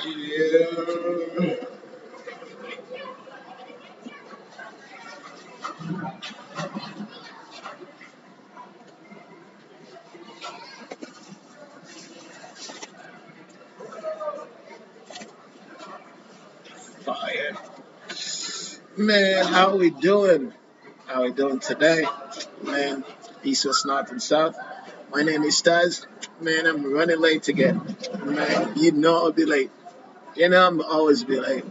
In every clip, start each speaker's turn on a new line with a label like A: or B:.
A: Yeah. Fire. Man, how we doing? How we doing today? Man, East, West, North, and South. My name is Taz. Man, I'm running late again. Man, you know I'll be late. You know I'm always be late.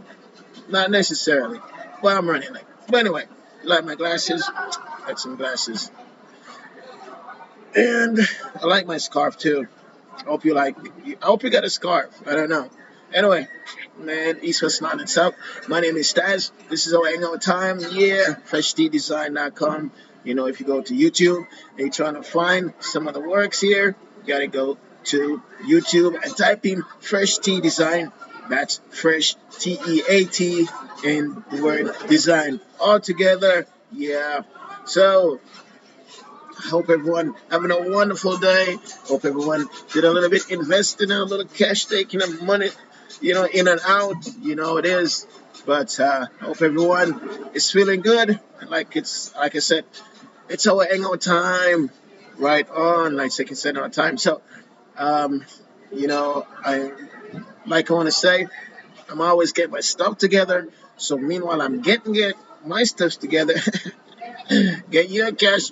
A: Not necessarily, but I'm running late. But anyway, like my glasses. Got some glasses. And I like my scarf too. I hope you like. I hope you got a scarf. I don't know. Anyway, man, East West North and South. My name is Taz. This is our hangout time. Yeah, FreshTDesign.com. You know, if you go to YouTube and you're trying to find some of the works here, you gotta go to YouTube and type in Fresh Tea Design. That's Fresh TEAT and the word design all together. Yeah. So I hope everyone having a wonderful day. Hope everyone did a little bit investing in a little cash taking of money, in and out. You know it is. But I hope everyone is feeling good. Like I said, it's our hangout time. Right on, like I said on time. So um, I want to say I'm always getting my stuff together. So meanwhile I'm getting my stuff together. Get your cash,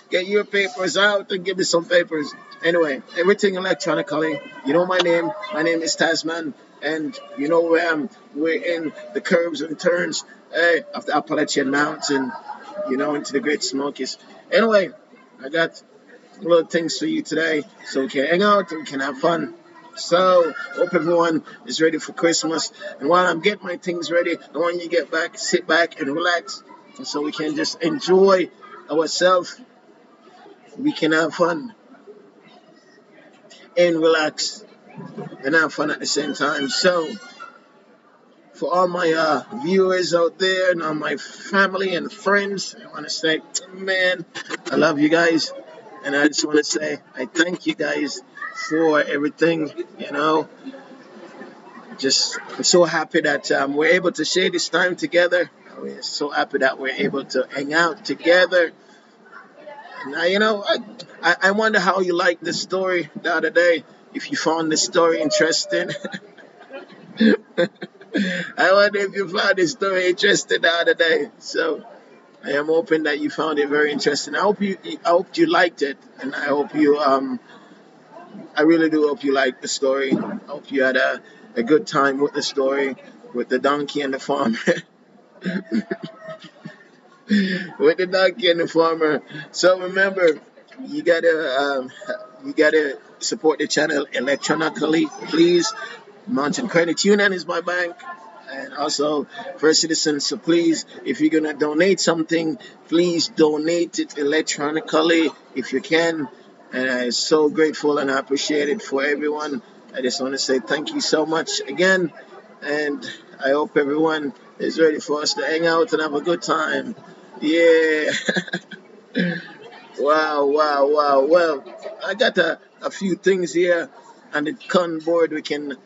A: get your papers out and give me some papers. Anyway, everything electronically. You know my name. My name is Tasman, and you know where I am. We're in the curves and turns of the Appalachian Mountain, into the Great Smokies. Anyway, I got little things for you today, so we can hang out and we can have fun. So, hope everyone is ready for Christmas. And while I'm getting my things ready, I want you to get back, sit back, and relax, and so we can just enjoy ourselves. We can have fun and relax and have fun at the same time. So, for all my viewers out there and all my family and friends, I want to say, man, I love you guys. And I just want to say, I thank you guys for everything. Just I'm so happy that we're able to share this time together. We're so happy that we're able to hang out together. And I wonder how you liked the story the other day. If you found the story interesting, I wonder if you found the story interesting the other day. So I am hoping that you found it very interesting. I hope you liked it, and I really do hope you liked the story. I hope you had a good time with the story, with the donkey and the farmer. With the donkey and the farmer. So remember, you gotta support the channel electronically, please. Mountain Credit Union is my bank, and also First Citizens. So please, if you're gonna donate something, please donate it electronically if you can. And I'm so grateful and I appreciate it for everyone. I just want to say thank you so much again, and I hope everyone is ready for us to hang out and have a good time. Yeah. Wow, wow, wow. Well, I got a few things here on the con board we can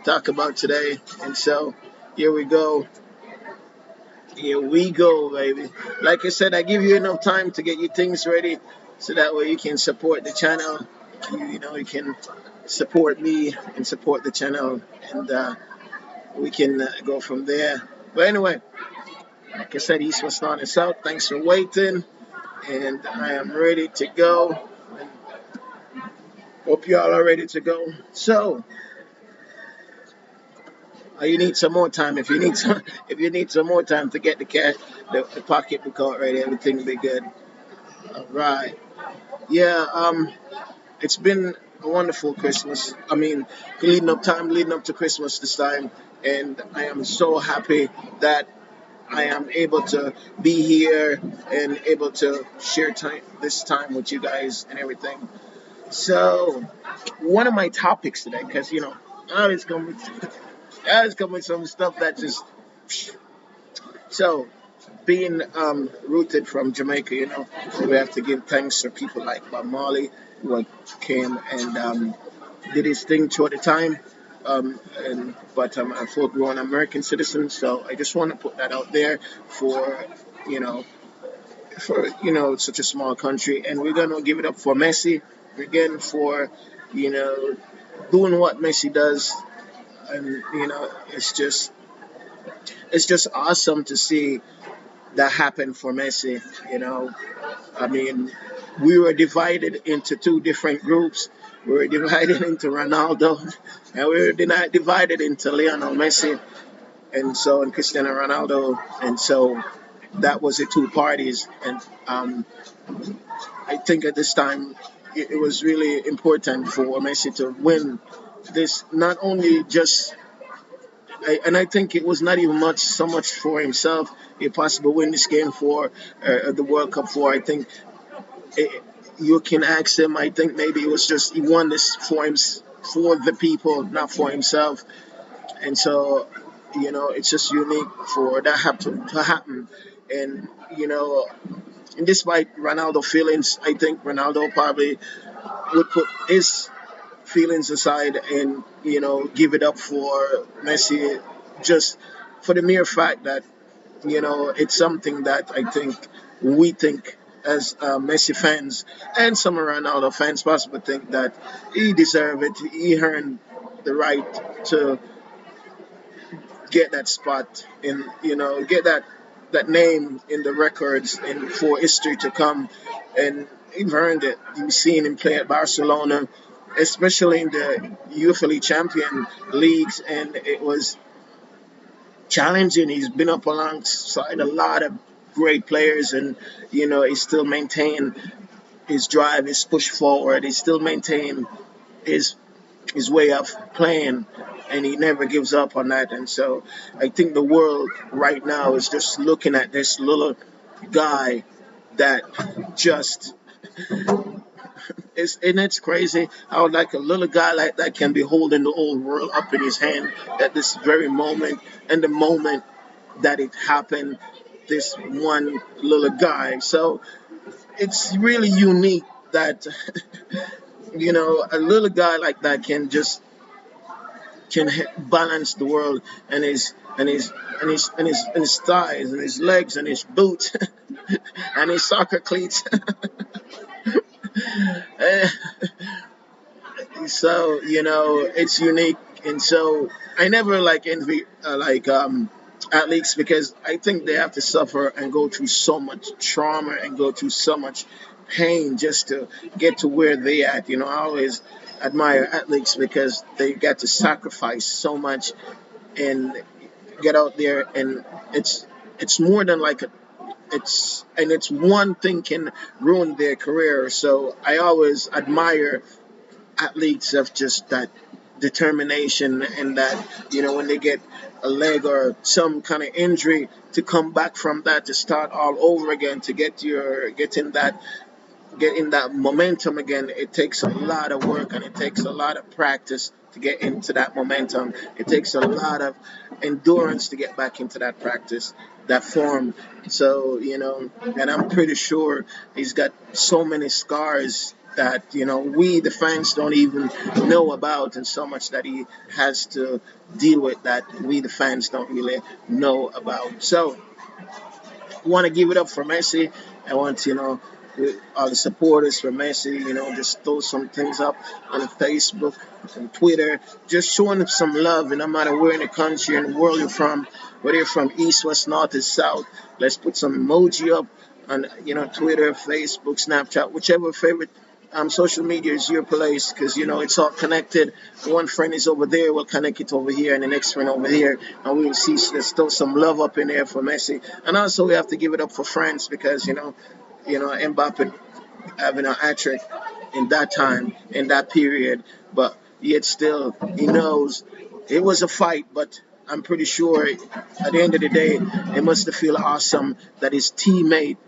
A: talk about today. And so here we go. Here we go, baby. Like I said, I give you enough time to get your things ready so that way you can support the channel. You can support me and support the channel, and we can go from there. But anyway, like I said, East, West, North, and South. Thanks for waiting, and I am ready to go. Hope y'all are ready to go. So, you need some more time. If you need some more time to get the cash, the pocketbook out ready, everything will be good. All right. Yeah. It's been a wonderful Christmas. I mean, leading up to Christmas this time, and I am so happy that I am able to be here and able to share this time with you guys and everything. So, one of my topics today, because I always come with, I always come with some stuff that just so being rooted from Jamaica, we have to give thanks for people like Bob Marley who came and did his thing through the time. But I'm a full-grown American citizen, so I just want to put that out there for you know such a small country, and we're gonna give it up for Messi again for you know doing what Messi does, and it's just awesome to see that happen for Messi. I mean, we were divided into two different groups. We were divided into Ronaldo, and we were divided into Lionel Messi, and Cristiano Ronaldo, and so that was the two parties. And I think at this time it was really important for Messi to win this, not only just, and I think it was not even so much for himself. He possibly win this game for the World Cup for. I think it, you can ask him. I think maybe it was just he won this for the people, not for himself. And so, it's just unique for that to happen. And and despite Ronaldo feelings, I think Ronaldo probably would put his feelings aside and give it up for Messi, just for the mere fact that it's something that I think we think as Messi fans and some Ronaldo fans possibly think that he deserved it. He earned the right to get that spot in, get that name in the records and for history to come. And he's earned it. You've seen him play at Barcelona, especially in the UEFA League Champion leagues, and it was challenging. He's been up alongside a lot of great players, and he still maintained his drive, his push forward. He still maintained his way of playing, and he never gives up on that. And so I think the world right now is just looking at this little guy that just is, and it's crazy how like a little guy like that can be holding the whole world up in his hand at this very moment, and the moment that it happened, this one little guy. So it's really unique that a little guy like that can balance the world, and his thighs and his legs and his boots and his soccer cleats. So it's unique, and so I never like envy athletes, because I think they have to suffer and go through so much trauma and go through so much pain just to get to where they at. I always admire athletes because they got to sacrifice so much and get out there, and it's more than like a it's one thing can ruin their career. So I always admire athletes of just that determination, and that when they get a leg or some kind of injury, to come back from that, to start all over again, to get in that momentum again. It takes a lot of work, and it takes a lot of practice to get into that momentum. It takes a lot of endurance to get back into that practice, that form. So, and I'm pretty sure he's got so many scars that, we, the fans, don't even know about, and so much that he has to deal with that we, the fans, don't really know about. So, want to give it up for Messi. I want, all the supporters for Messi, just throw some things up on Facebook and Twitter, just showing them some love. And no matter where in the country and the world you're from, whether you're from east, west, north, or south, let's put some emoji up on, Twitter, Facebook, Snapchat, whichever favorite social media is your place, because it's all connected. One friend is over there, we'll connect it over here, and the next friend over here, and we will see. So there's still some love up in there for Messi, and also we have to give it up for France, because Mbappe having an hat trick in that time, in that period, but yet still he knows it was a fight, but I'm pretty sure at the end of the day, it must have feel awesome that his teammate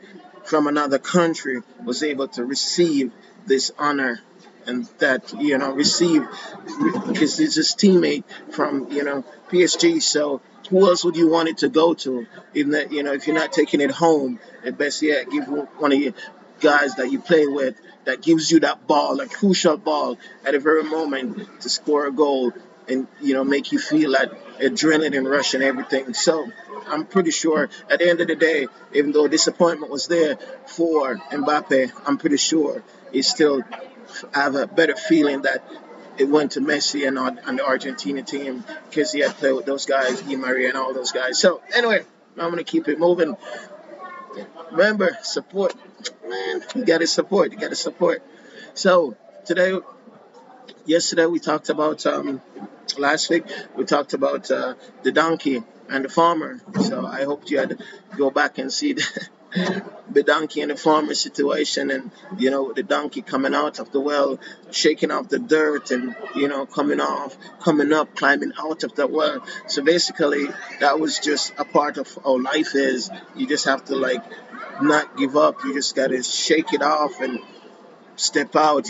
A: from another country was able to receive this honor, and that receive, because it's his teammate from PSG. So who else would you want it to go to? Even that if you're not taking it home, at best yet give one of guys that you play with that gives you that ball, a crucial ball at a very moment to score a goal and make you feel that adrenaline rush and everything. So I'm pretty sure at the end of the day, even though disappointment was there for Mbappe, I'm pretty sure he still have a better feeling that it went to Messi and the Argentina team because he had played with those guys, Di Maria and all those guys. So anyway, I'm gonna keep it moving. Remember, support, man. You gotta support. You gotta support. So today, yesterday we talked about last week we talked about the donkey and the farmer. So I hope you had to go back and see the donkey and the farmer situation, and the donkey coming out of the well, shaking off the dirt, and coming up, climbing out of the well. So basically, that was just a part of how life is. You just have to like not give up. You just gotta shake it off and step out,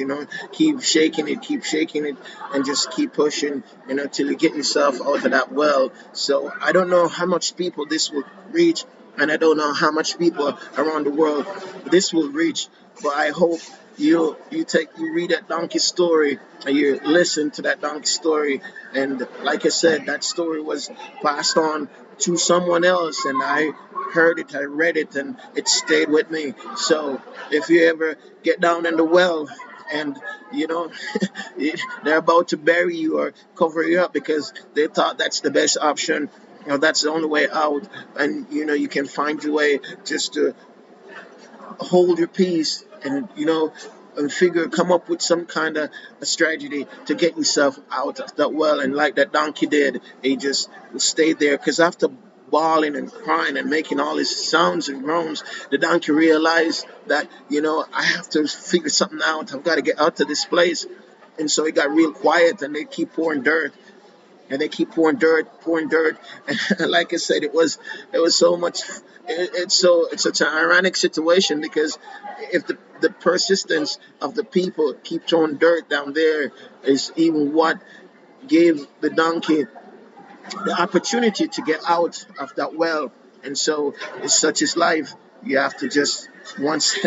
A: keep shaking it, and just keep pushing, till you get yourself out of that well. So I don't know how much people this will reach, and I don't know how much people around the world this will reach, but I hope you read that donkey story and you listen to that donkey story, and like I said, that story was passed on to someone else, and I heard it, I read it, and it stayed with me. So if you ever get down in the well and you know they're about to bury you or cover you up because they thought that's the best option, that's the only way out, and you can find your way just to hold your peace and figure come up with some kind of a strategy to get yourself out of that well. And like that donkey did, he just stayed there because after bawling and crying and making all these sounds and groans, the donkey realized that I have to figure something out, I've got to get out of this place. And so he got real quiet, and they keep pouring dirt, and they keep pouring dirt. And like I said, it was so much. It's such an ironic situation because if the persistence of the people keep throwing dirt down there is even what gave the donkey the opportunity to get out of that well. And so it's such is life. You have to just once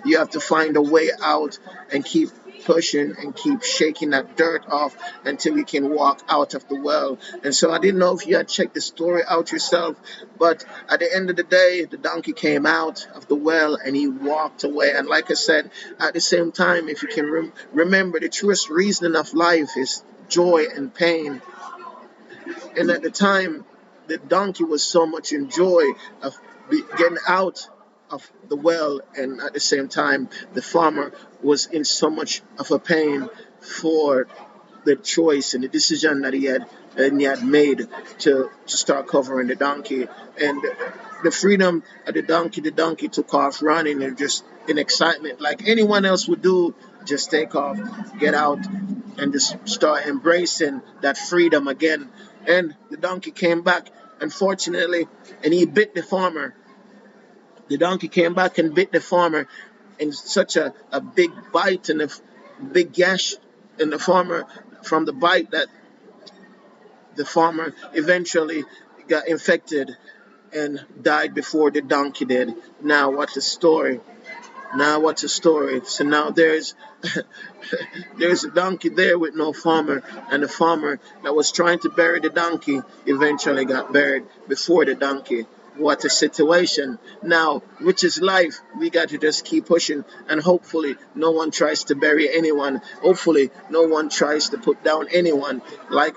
A: you have to find a way out and keep pushing and keep shaking that dirt off until you can walk out of the well. And so I didn't know if you had checked the story out yourself, but at the end of the day, the donkey came out of the well and he walked away. And like I said, at the same time, if you can remember, the truest reasoning of life is joy and pain. And at the time, the donkey was so much in joy of getting out of the well, and at the same time, the farmer was in so much of a pain for the choice and the decision that he had made to start covering the donkey. And the freedom of the donkey took off running and just in excitement, like anyone else would do, just take off, get out, and just start embracing that freedom again. And the donkey came back, unfortunately, and he bit the farmer. The donkey came back and bit the farmer in such a big bite and a big gash in the farmer from the bite that the farmer eventually got infected and died before the donkey did. Now, what a story! Now, what's a story? So now there's a donkey there with no farmer, and the farmer that was trying to bury the donkey eventually got buried before the donkey. What a situation. Now, which is life, we got to just keep pushing, and hopefully no one tries to bury anyone. Hopefully no one tries to put down anyone. Like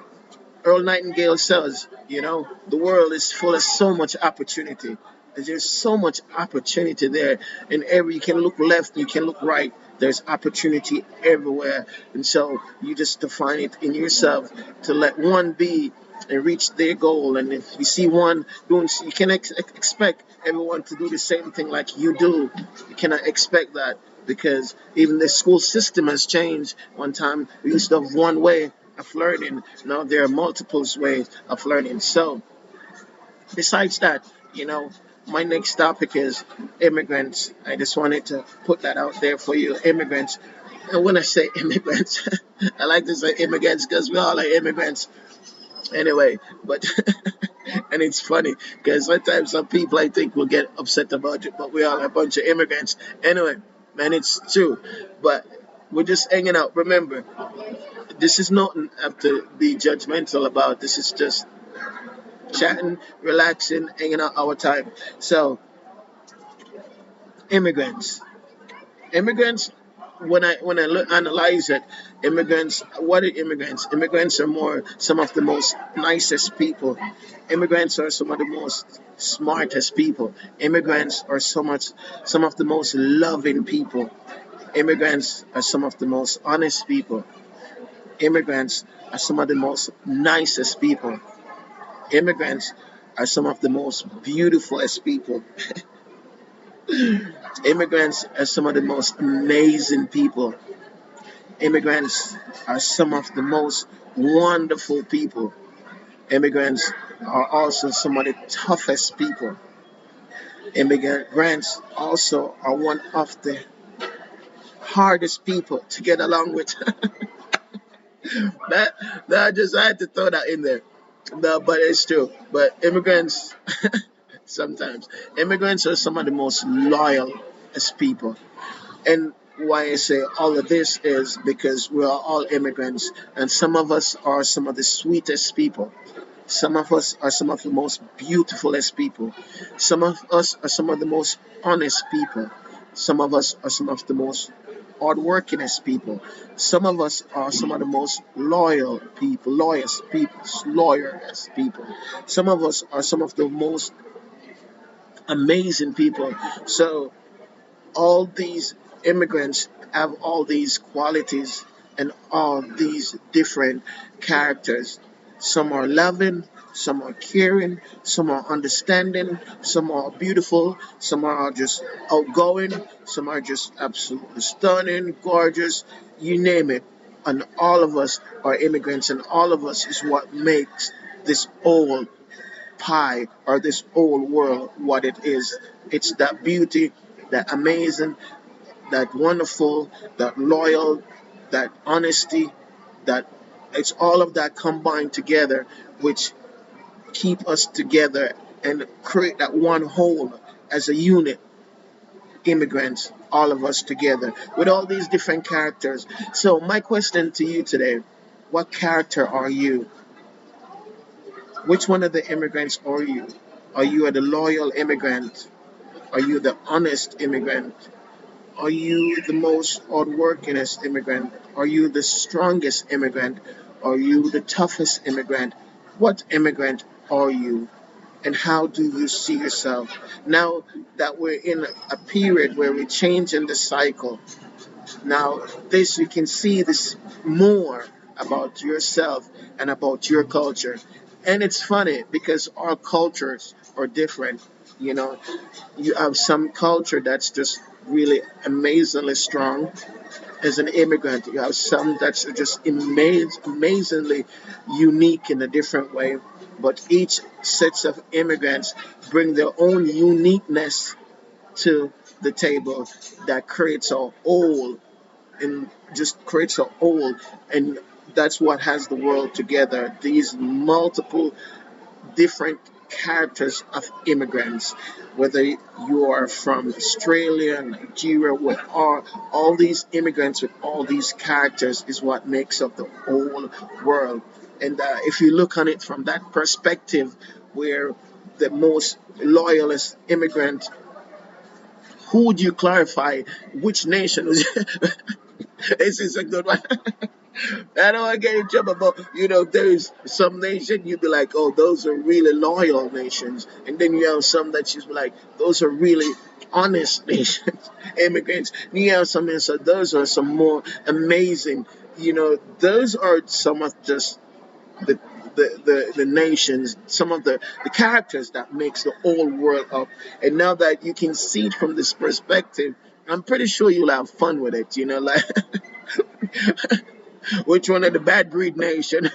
A: Earl Nightingale says, the world is full of so much opportunity. There's so much opportunity there. And you can look left, you can look right. There's opportunity everywhere. And so you just define it in yourself to let one be and reach their goal. And if you see one doing, you can expect everyone to do the same thing like you do. You cannot expect that because even the school system has changed. One time we used to have one way of learning. Now there are multiple ways of learning. So besides that, my next topic is immigrants. I just wanted to put that out there for you, immigrants. And when I say immigrants, I like to say immigrants because we all are immigrants anyway. But and it's funny because sometimes some people I think will get upset about it, but we all are a bunch of immigrants anyway. man, it's true. But we're just hanging out. Remember, this is not have to be judgmental about. This is just chatting, relaxing, hanging out our time. So, immigrants. Immigrants, analyze it, immigrants. What are immigrants? Immigrants are more some of the most nicest people. Immigrants are some of the most smartest people. Immigrants are some of the most loving people. Immigrants are some of the most honest people. Immigrants are some of the most nicest people. Immigrants are some of the most beautifulest people. Immigrants are some of the most amazing people. Immigrants are some of the most wonderful people. Immigrants are also some of the toughest people. Immigrants also are one of the hardest people to get along with. that, that I just had to throw that in there. No, but it's true. But immigrants, sometimes, immigrants are some of the most loyal as people. And why I say all of this is because we are all immigrants, and some of us are some of the sweetest people. Some of us are some of the most beautifulest people. Some of us are some of the most honest people. Some of us are some of the most hardworkingest people. Some of us are some of the most loyal people, loyalest people. Some of us are some of the most amazing people. So all these immigrants have all these qualities and all these different characters. Some are loving, some are caring, some are understanding, some are beautiful, some are just outgoing, some are just absolutely stunning, gorgeous, you name it. And all of us are immigrants, and all of us is what makes this whole pie or this whole world what it is. It's that beauty, that amazing, that wonderful, that loyal, that honesty, that it's all of that combined together, which keep us together and create that one whole as a unit. Immigrants, all of us together with all these different characters. So my question to you today: what character are you? Which one of the immigrants are you? Are you the loyal immigrant? Are you the honest immigrant? Are you the most hardworkingest immigrant? Are you the strongest immigrant? Are you the toughest immigrant? What immigrant are you? And how do you see yourself? Now that we're in a period where we're changing the cycle, now this you can see this more about yourself and about your culture. And it's funny because our cultures are different. You know, you have some culture that's just really amazingly strong as an immigrant. You have some that's just amazingly unique in a different way. But each sets of immigrants bring their own uniqueness to the table that creates a whole and just creates a whole, and that's what has the world together. These multiple different characters of immigrants, whether you are from Australia, Nigeria, what are all these immigrants with all these characters is what makes up the whole world. And if you look on it from that perspective, where the most loyalist immigrant, who would you clarify which nation was this is a good one. I don't want to get in trouble, but there's some nation you'd be like, oh, those are really loyal nations, and then you have some that you be like, those are really honest nations, immigrants. And you have some that so those are some more amazing. Those are some of just the the nations, some of the characters that makes the whole world up. And now that you can see it from this perspective, I'm pretty sure you'll have fun with it. Like which one of the bad breed nation?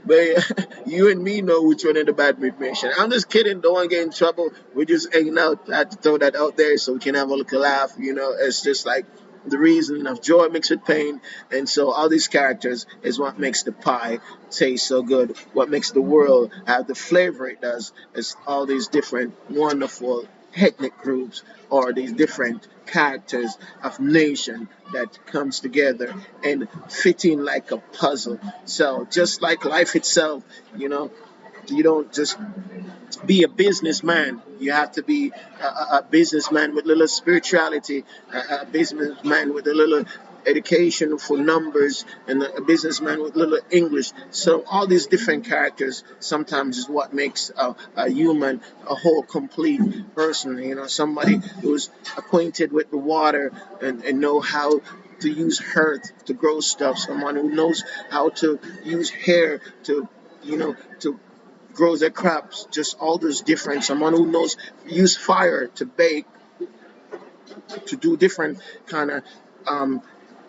A: But you and me know which one of the bad breed nation. I'm just kidding. Don't want to get in trouble. We're just hanging out. I had to throw that out there so we can have a little laugh. It's just like the reason of joy mixed with pain. And so all these characters is what makes the pie taste so good. What makes the world have the flavor it does is all these different wonderful ethnic groups or these different characters of nation that comes together and fit in like a puzzle. So just like life itself, you know, you don't just be a businessman. You have to be a businessman with a little spirituality, a businessman with a little education for numbers, and a businessman with a little English. So all these different characters sometimes is what makes a human a whole complete person. You know, somebody who's acquainted with the water and know how to use earth to grow stuff. Someone who knows how to use hair to to grows their crops, just all those different. Someone who knows use fire to bake, to do different kind of um,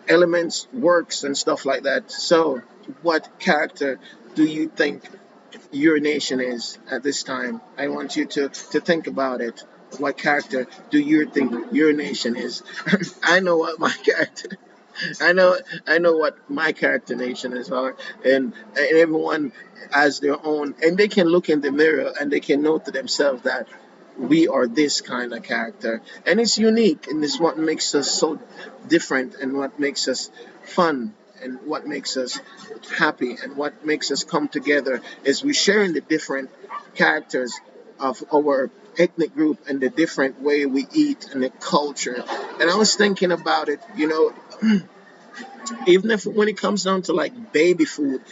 A: elements, works, and stuff like that. So, what character do you think your nation is at this time? I want you to think about it. What character do you think your nation is? I know what my character I know what my character nation is are, and everyone has their own, and they can look in the mirror and they can note to themselves that we are this kind of character, and it's unique, and it's what makes us so different, and what makes us fun, and what makes us happy, and what makes us come together is we sharing the different characters of our ethnic group and the different way we eat and the culture. And I was thinking about it, even if when it comes down to like baby food,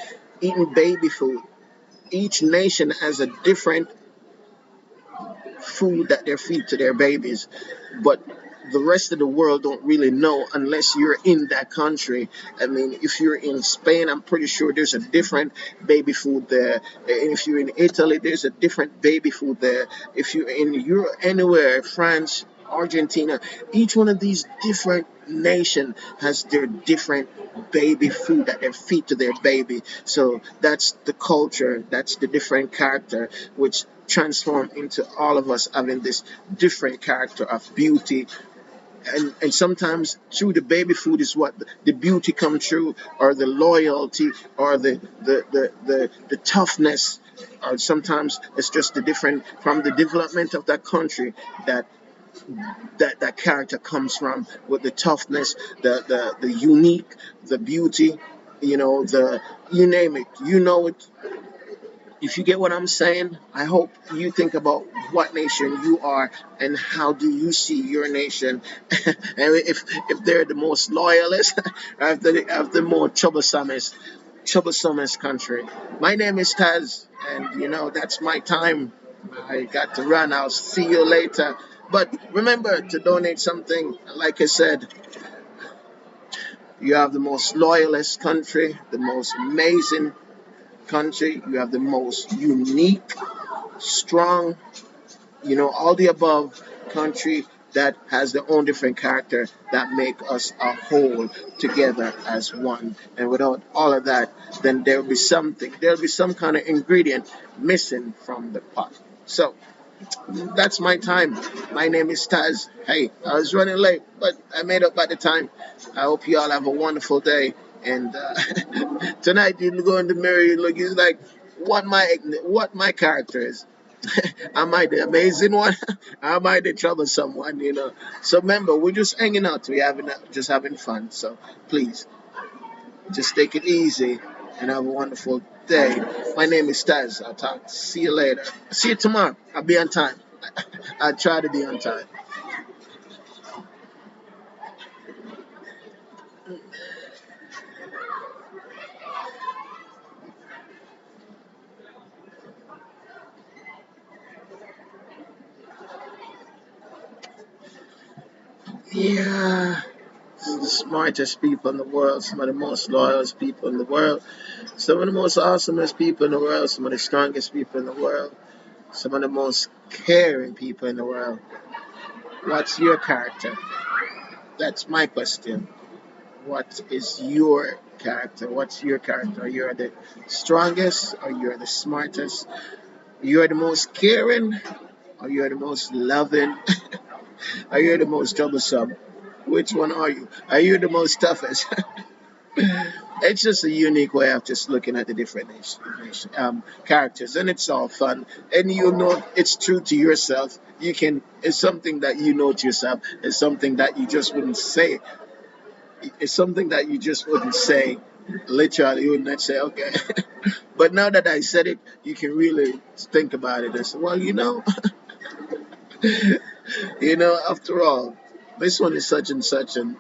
A: eating baby food, each nation has a different food that they feed to their babies, but the rest of the world don't really know unless you're in that country. I mean, if you're in Spain, I'm pretty sure there's a different baby food there. And if you're in Italy, there's a different baby food there. If you're in Europe, anywhere, France, Argentina, each one of these different nation has their different baby food that they feed to their baby. So that's the culture, that's the different character, which transform into all of us having this different character of beauty, and sometimes through the baby food is what the beauty comes through, or the loyalty, or the toughness, or sometimes it's just the different from the development of that country that that character comes from, with the toughness, the unique, the beauty, the you name it, it. If you get what I'm saying, I hope you think about what nation you are and how do you see your nation, and if they're the most loyalist, or if they're more troublesomest country. My name is Taz, and that's my time. I got to run. I'll see you later. But remember to donate something. Like I said, you have the most loyalist country, the most amazing country. You have the most unique, strong, all the above country that has their own different character that make us a whole together as one. And without all of that, then there'll be some kind of ingredient missing from the pot. So that's my time. My name is Taz. Hey, I was running late, but I made up by the time. I hope you all have a wonderful day. And tonight you go in the mirror, you look, it's like what my character is. Am I the amazing one? Am I the troublesome one? So remember, we're just hanging out. Just having fun. So please, just take it easy and have a wonderful day. My name is Taz. See you later. See you tomorrow. I'll be on time. I try to be on time. Yeah, the smartest people in the world, some of the most loyalist people in the world, some of the most awesomest people in the world, some of the strongest people in the world, some of the most caring people in the world. What's your character? That's my question. What is your character? What's your character? You're the strongest, or you're the smartest? You're the most caring, or you're the most loving, or you're the most troublesome? Which one are you? Are you the most toughest? It's just a unique way of just looking at the different characters, and it's all fun. And you know, it's true to yourself. You can. It's something that you know to yourself. It's something that you just wouldn't say. It's something that you just wouldn't say. Literally, you would not say, okay. But now that I said it, you can really think about it and say, well, after all, this one is such and such, and